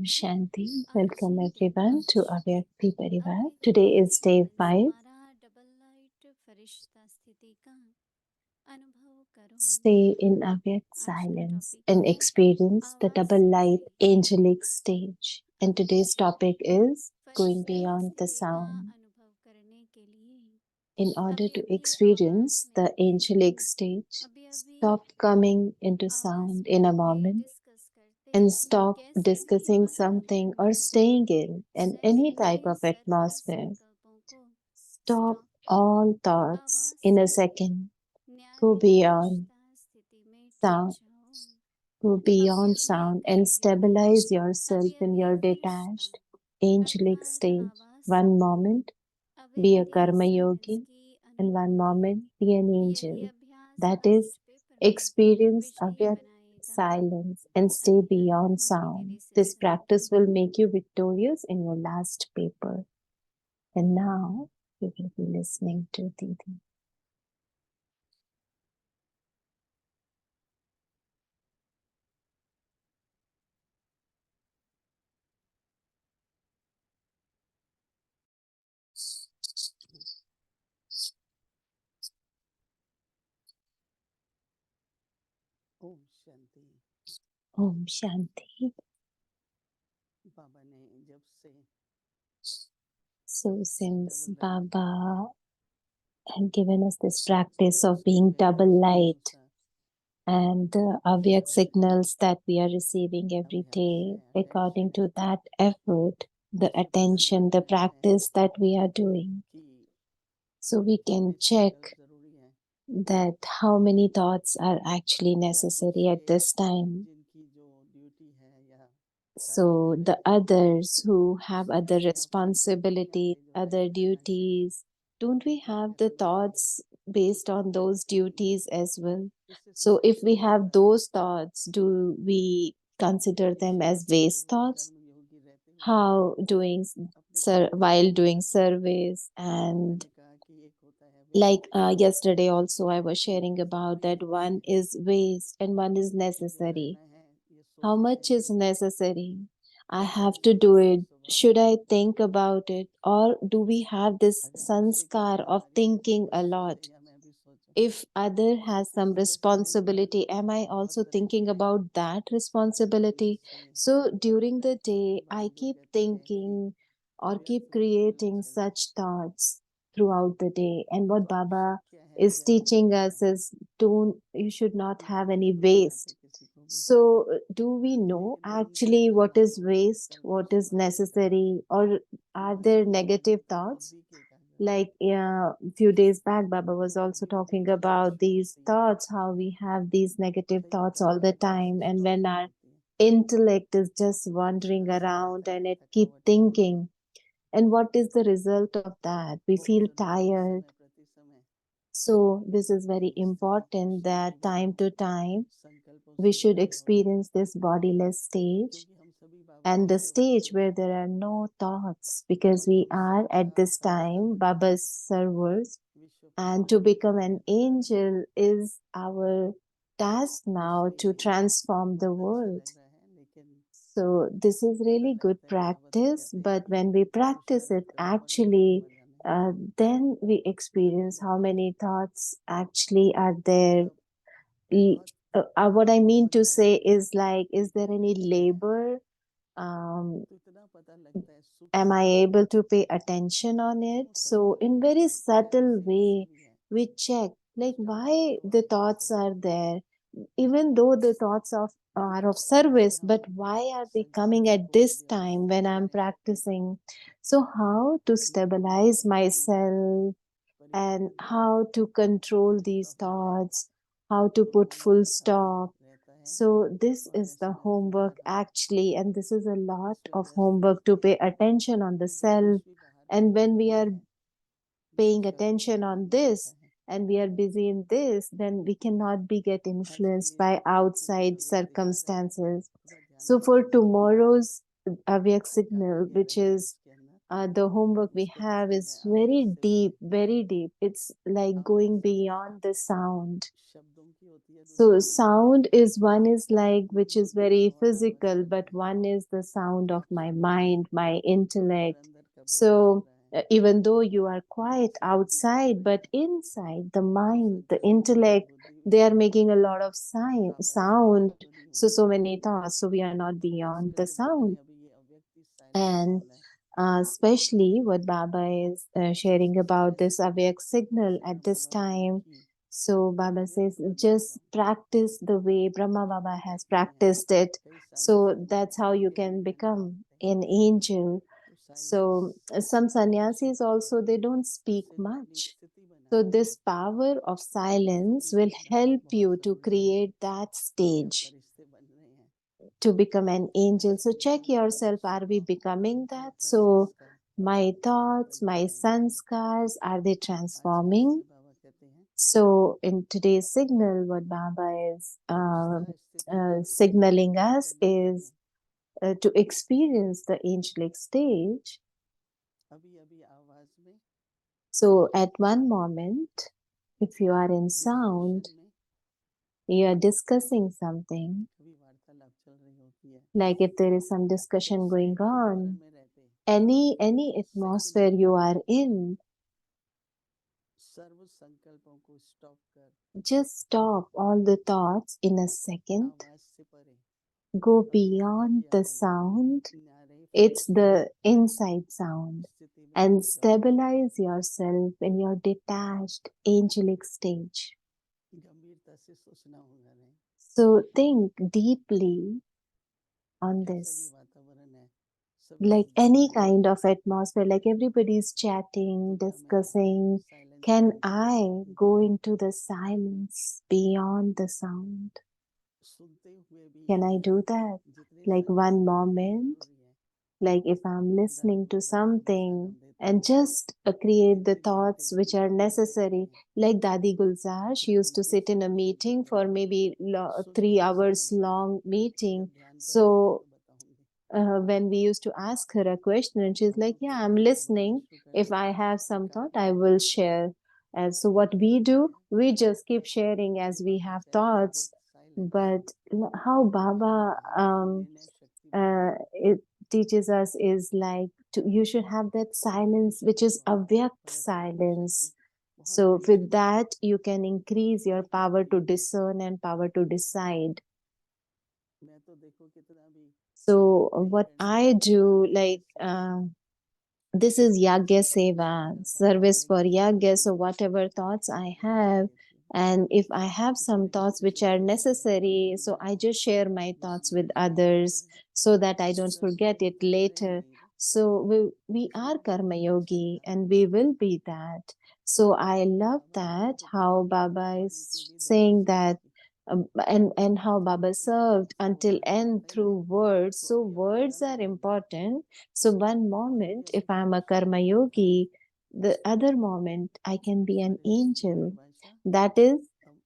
Shanti, welcome everyone to Avyakt Parivar. Today is day 5. Stay in Avyakt Silence and experience the double light angelic stage. And today's topic is going beyond the sound. In order to experience the angelic stage, stop coming into sound in a moment and stop discussing something or staying in any type of atmosphere. Stop all thoughts in a second. Go beyond sound. Go beyond sound and stabilize yourself in your detached, angelic stage. One moment, be a karma yogi, and one moment, be an angel. That is, experience Avyakt silence and stay beyond sound. This practice will make you victorious in your last paper. And now, we will be listening to Didi. Om Shanti. Om Shanti. बाबा ने जब से So, since Baba had given us this practice of being double light and the Avyakt signals that we are receiving every day, according to that effort, the attention, the practice that we are doing, so we can check that how many thoughts are actually necessary at this time. So the others who have other responsibilities, other duties, don't we have the thoughts based on those duties as well? So if we have those thoughts, do we consider them as waste thoughts? How doing while doing service, and like yesterday also I was sharing about that one is waste and one is necessary. How much is necessary? I have to do it. Should I think about it? Or do we have this sanskar of thinking a lot? If other has some responsibility, am I also thinking about that responsibility? So during the day, I keep thinking or keep creating such thoughts throughout the day. And what Baba is teaching us is you should not have any waste. So, do we know actually what is waste, what is necessary, or are there negative thoughts? Like a few days back, Baba was also talking about these thoughts, how we have these negative thoughts all the time, and when our intellect is just wandering around and it keep thinking, and what is the result of that? We feel tired. So this is very important that time to time we should experience this bodiless stage and the stage where there are no thoughts, because we are at this time Baba's servers, and to become an angel is our task now to transform the world. So this is really good practice, but when we practice it actually, then we experience how many thoughts actually are there. What I mean to say is like, is there any labor? Am I able to pay attention on it? So in very subtle way, we check like why the thoughts are there, even though the thoughts are of service, but why are they coming at this time when I'm practicing? So how to stabilize myself and how to control these thoughts, how to put full stop. So this is the homework actually, and this is a lot of homework to pay attention on the self. And when we are paying attention on this and we are busy in this, then we cannot be get influenced by outside circumstances. So for tomorrow's Avyakt signal, which is the homework we इस तरह have से is मैं आपसे very deep. It's like going आवाज़ beyond the sound. शब्दों की होती है, So दूसरी हमारी sound is one is like मन which is बुद्धि very और आवाज़ physical, but करती है। one is the sound of आप my सुनते mind, हैं my और intellect. अंदर का बोल So रहा है, even though you are quiet शांति की outside, but वजह inside the से mind, the जो मन intellect, बुद्धि they में are making a lot of आवाज़ sound. जुड़ी So हुई so है। many thoughts. So we are not तो खास beyond the करके आपने sound. अभी ये अव्यक्ति साइलेंस And बोला है, especially what Baba is sharing about this जैसे Avyakt signal जैसे at ब्रह्मा this बाबा ने time. की So कि Baba says, अव्यक्त बन के just जाओ। practice the way Brahma Baba हम has कहते हैं practiced it. कई सारे So that's सन्यासी how you उनके can जीवन में become आते हैं। an angel. तो साइलेंस So some sannyasis निश्चित ही also they don't speak इससे जो अपनी much. स्थिति So बनानी है, this power of वो silence स्थिति will बनाना help बहुत you to ज़रूरी है। create that अगर stage फरिश्ते बन रहे हैं, to become an angel. So ऐसे check जो yourself, are we स्वभाव becoming that? अपना So संस्कार my thoughts, बदल my जाएंगे। sanskars, are they आजकल transforming? से बाबा कहते हैं So in today's signal, what Baba is फरिश्ता स्थिति में signaling us चले जाइए। is to experience the angelic stage. अभी अभी आवाज में, So at one moment, if you are in sound, discussion में, you are discussing something, कभी वार्तालाप चल रही होती है, like if there is some discussion कैसे going वातावरण on, में रहते, any सेकंड atmosphere में you are in, सर्व संकल्पों को स्टॉप कर just stop all the thoughts in a second, आवाज से परे, go अंतरात्मा beyond की the आवाज में sound, नारे it's फरिश्ते the inside sound, स्थिति में and खो जाओ। stabilize yourself in your detached angelic stage. गंभीरता से सोचना होगा नहीं, So think deeply on कैसा भी this. वातावरण है, सभी Like से जुड़े any हुए kind हैं, of atmosphere, like everybody's तो chatting, क्या मैं discussing. साइलेंस Can में I go into the silence beyond the sound? सुनते हुए भी Can I do that? जितने Like one संकल्प करने moment, जरूरी है, like if I'm दादी listening to गुलजार हमेशा something हम देते and हैं just create the इतने घंटे thoughts which हम are ध्यान बैठते necessary. हैं, Like Dadi Gulzar, she used to sit in a ब्रह्मोपनिषद की meeting for गीता maybe सुन के 3 hours समझना। long meeting. जब ध्यान पर आएंगे So तो बताऊंगी। when we used to ask her a question, and she's हम like, लोग yeah, I'm समय का बहुत listening. इशू If करते I हैं have कि some कहाँ thought, I ध्यान will लगता है, share. And so what कहाँ we लगता do, है। we just keep sharing as तो we बाबा have कहते हैं thoughts. अव्यक्त साइलेंस, But how Baba आपकी निर्णय शक्ति बढ़ाएगा it teaches us is like you should have that silence which is Avyakt पलटने की शक्ति, silence. बहुत So बड़ी with शक्ति है। that, you can increase your लेकिन power to मैं discern and power to decide. मैं तो देखो कितना भी So नहीं what करने I का do, like this is Yagya सब कुछ Seva, छोड़कर बाबा service आने for की Yagya. शक्ति So whatever thoughts I को बढ़ा have, देती है। and if I have some इतने thoughts which खुशी are से necessary, so जीवन I को just share my thoughts with जिएंगे तो बहुत others खुश, so that I don't forget करते it हुए later. मरेंगे So we are जीवन Karma कितना अच्छा Yogi था। and we will be that. So I फिर love बाबा कहते that थे कि how Baba मोहिनी is दीदी दोनों saying शब्दों that की and how Baba इसी served शास्त्रों में until वर्णन end आता ही है। through words. तो So अभी अपनी words गंगा are नदी important. So one अभी moment, if अपनी I'm a karma शुद्ध धारा, yogi, the other moment I can be an फरिश्ते की angel. परिभाषा, That is अब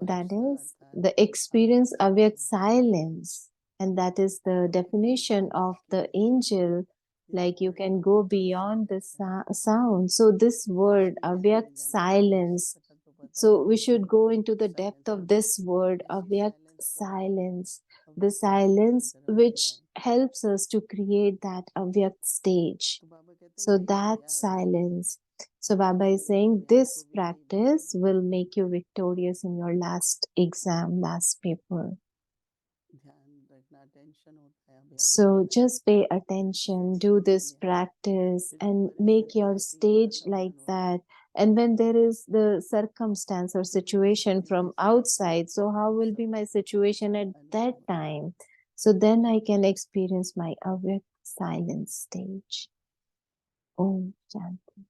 that फरिश्ता is अर्थात the experience आवाज of नहीं your है, silence, and that is the अव्यक्ति definition of silence की the गहराई angel. यहाँ Like you पर can go पवित्र beyond the संकेत है। sound. So this word इसकी गहराई Avyakt में जाने से हमें सब silence, पता तो पता है so we should go into the depth silence of होता this है, word, इसी Avyakt साइलेंस को silence, the अव्यक्त शक्ति की silence तरफ ले which जाए। helps us to create that Avyakt stage. तो बाबा कहते हैं So यही that अभ्यास silence. So Baba आपके is एग्जाम saying में आपको this विजयी practice बनाएगा। will make you victorious in your last exam, last paper. ध्यान रखना, टेंशन होता है, अभ्यास So करना है, just pay attention, स्थिति do बदल this गया, practice फिर जब and make परिस्थिति your आती है तो stage like समाधान होता है। that. And when there is the circumstance or फिर मेरी situation स्थिति from कैसी रहती है, outside, so how will be सब my situation at अनुभव that होता है। time? So then I can experience my awake silence stage. Om Shanti.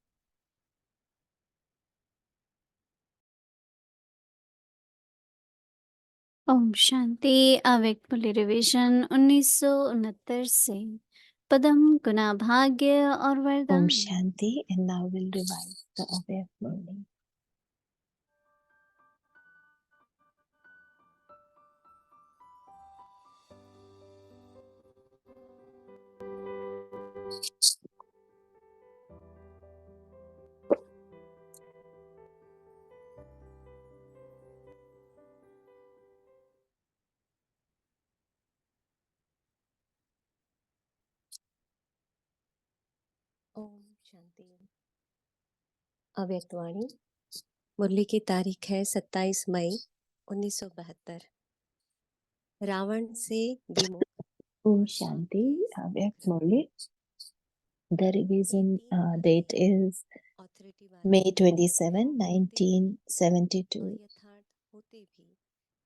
Om Shanti. अव्यक्त मूल्य रिवीजन 1969 से पदम गुना भाग्य और Om वरदान। Shanti. And now we'll revise the awake morning. शांति। अव्यक्त वाणी। मुरली की तारीख है 27 मई 1972। रावण से विमुख Om Shanti, Avyakt Murli. The revision date is May 27, 1972.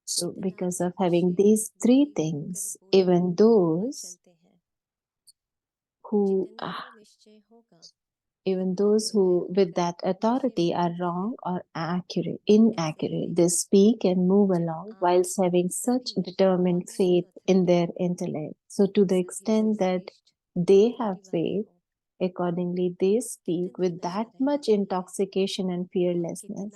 So, because of having these three things, even those who with that authority are wrong or inaccurate, they speak and move along whilst having such determined faith in their intellect. So to the extent that they have faith, accordingly they speak with that much intoxication and fearlessness.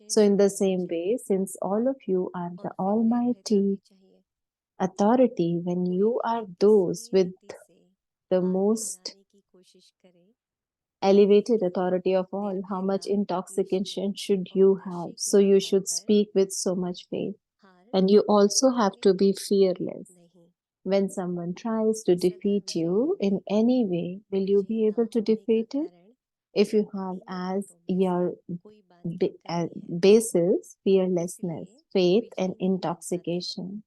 So in the same way, since all of you are the almighty authority, when you are those with the most elevated authority of all, how much intoxication should you have? So you should speak with so much faith. And you also have to be fearless. When someone tries to defeat you in any way, will you be able to defeat it? If you have as your basis fearlessness, faith, and intoxication,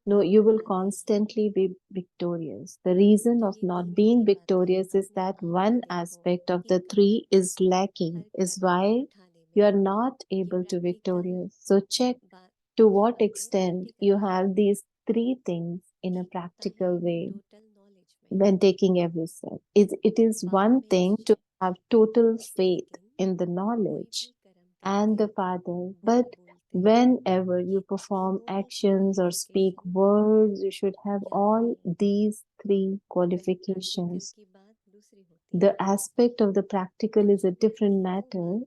no, you will constantly be victorious. The reason of not being victorious is that one aspect of the three is lacking, is why you are not able to victorious. So check to what extent you have these three things in a practical way when taking every step. It is one thing to have total faith in the knowledge and the Father, but whenever you perform actions or speak words, you should have all these three qualifications. The aspect of the practical is a different matter.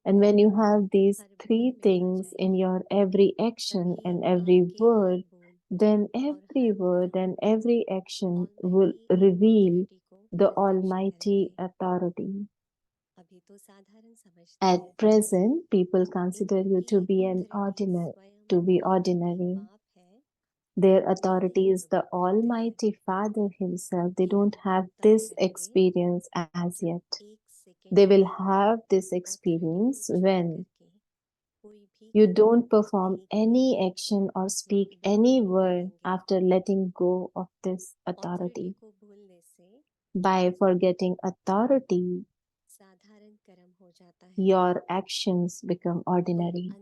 And when you have these three things in your every action and every word, then every word and every action will reveal the Almighty authority. At present, people consider you to be ordinary. Their authority is the Almighty Father Himself. They don't have this experience as yet. They will have this experience when you don't perform any action or speak any word after letting go of this authority. By forgetting authority, your actions become ordinary.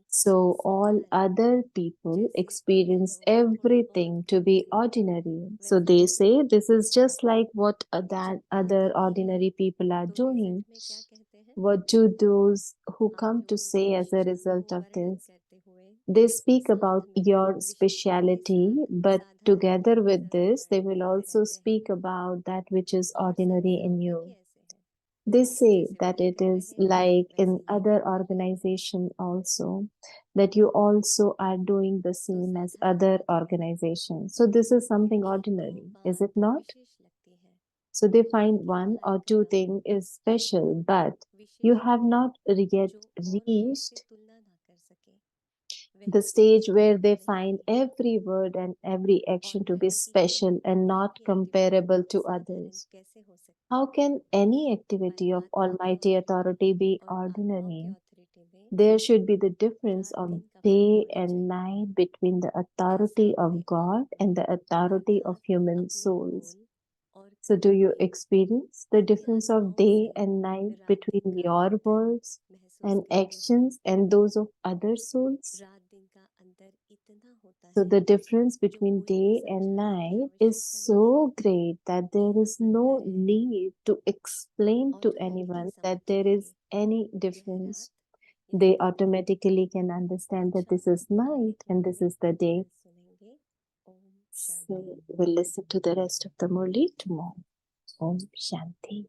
So all other people experience everything to be ordinary. So they say this is just like what that other ordinary people are doing. What do those who come to say as a result of this? They speak about your speciality, but together with this, they will also speak about that which is ordinary in you. They say that it is like in other organization also, that you also are doing the same as other organizations. So this is something ordinary, is it not? So they find one or two things is special, but you have not yet reached the stage where they find every word and every action to be special and not comparable to others. How can any activity of Almighty authority be ordinary? There should be the difference of day and night between the authority of God and the authority of human souls. So, do you experience the difference of day and night between your words and actions and those of other souls? So, the difference between day and night is so great that there is no need to explain to anyone that there is any difference. They automatically can understand that this is night and this is the day. So, we'll listen to the rest of the Murli tomorrow. Om Shanti.